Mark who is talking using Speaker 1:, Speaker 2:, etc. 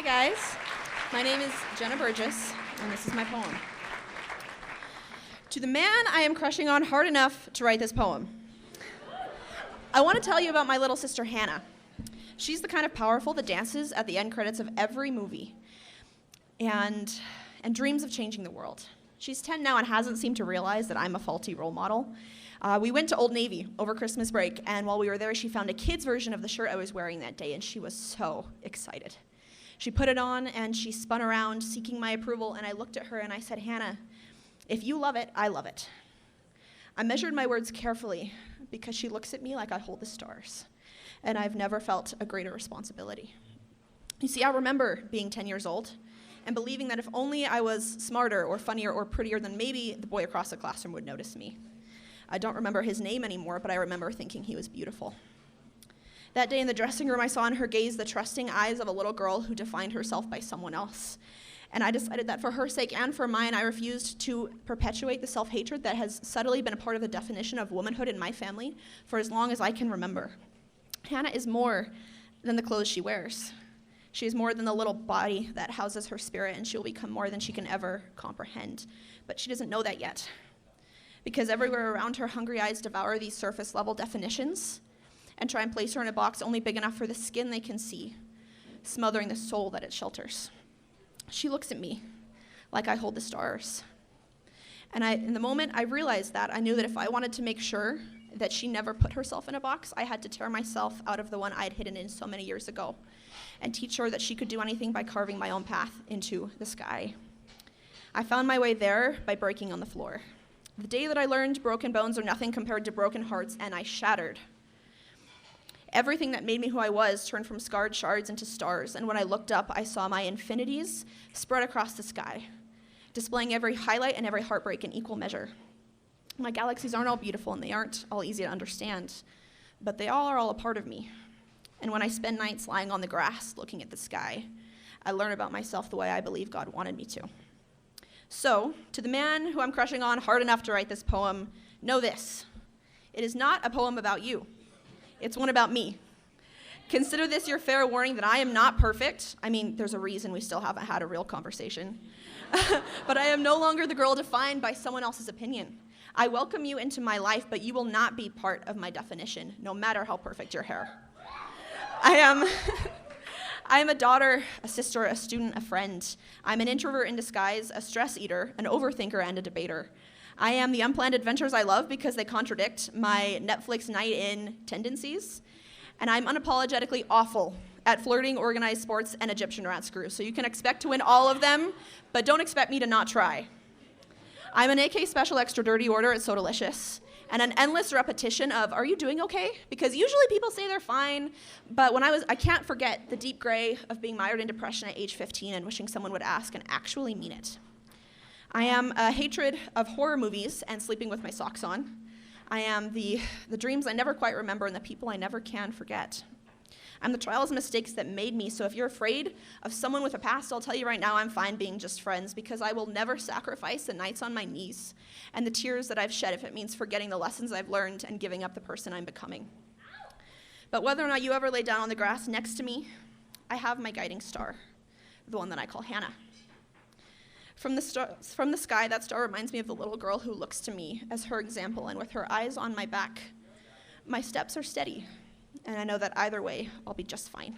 Speaker 1: Hi guys, my name is Jenna Burgess, and this is my poem. To the man I am crushing on hard enough to write this poem. I want to tell you about my little sister Hannah. She's the kind of powerful that dances at the end credits of every movie and dreams of changing the world. She's 10 now and hasn't seemed to realize that I'm a faulty role model. We went to Old Navy over Christmas break, and while we were there, she found a kid's version of the shirt I was wearing that day, and she was so excited. She put it on, and she spun around, seeking my approval, and I looked at her and I said, Hannah, if you love it, I love it. I measured my words carefully because she looks at me like I hold the stars, and I've never felt a greater responsibility. You see, I remember being 10 years old and believing that if only I was smarter or funnier or prettier, then maybe the boy across the classroom would notice me. I don't remember his name anymore, but I remember thinking he was beautiful. That day in the dressing room, I saw in her gaze the trusting eyes of a little girl who defined herself by someone else. And I decided that for her sake and for mine, I refused to perpetuate the self-hatred that has subtly been a part of the definition of womanhood in my family for as long as I can remember. Hannah is more than the clothes she wears. She is more than the little body that houses her spirit, and she will become more than she can ever comprehend. But she doesn't know that yet. Because everywhere around her, hungry eyes devour these surface-level definitions and try and place her in a box only big enough for the skin they can see, smothering the soul that it shelters. She looks at me like I hold the stars. And in the moment I realized that, I knew that if I wanted to make sure that she never put herself in a box, I had to tear myself out of the one I'd hidden in so many years ago and teach her that she could do anything by carving my own path into the sky. I found my way there by breaking on the floor. The day that I learned broken bones are nothing compared to broken hearts, and I shattered. Everything that made me who I was turned from scarred shards into stars, and when I looked up, I saw my infinities spread across the sky, displaying every highlight and every heartbreak in equal measure. My galaxies aren't all beautiful, and they aren't all easy to understand, but they all are all a part of me. And when I spend nights lying on the grass looking at the sky, I learn about myself the way I believe God wanted me to. So, to the man who I'm crushing on hard enough to write this poem, know this: it is not a poem about you. It's one about me. Consider this your fair warning that I am not perfect. I mean, there's a reason we still haven't had a real conversation. But I am no longer the girl defined by someone else's opinion. I welcome you into my life, but you will not be part of my definition, no matter how perfect your hair. I am a daughter, a sister, a student, a friend. I'm an introvert in disguise, a stress eater, an overthinker, and a debater. I am the unplanned adventures I love because they contradict my Netflix night-in tendencies. And I'm unapologetically awful at flirting, organized sports, and Egyptian rat screw. So you can expect to win all of them, but don't expect me to not try. I'm an AK Special Extra Dirty Order at So Delicious, and an endless repetition of, are you doing okay? Because usually people say they're fine, but I can't forget the deep gray of being mired in depression at age 15 and wishing someone would ask and actually mean it. I am a hatred of horror movies and sleeping with my socks on. I am the dreams I never quite remember and the people I never can forget. I'm the trials and mistakes that made me, so if you're afraid of someone with a past, I'll tell you right now I'm fine being just friends because I will never sacrifice the nights on my knees and the tears that I've shed if it means forgetting the lessons I've learned and giving up the person I'm becoming. But whether or not you ever lay down on the grass next to me, I have my guiding star, the one that I call Hannah. From the sky, that star reminds me of the little girl who looks to me as her example, and with her eyes on my back, my steps are steady, and I know that either way, I'll be just fine.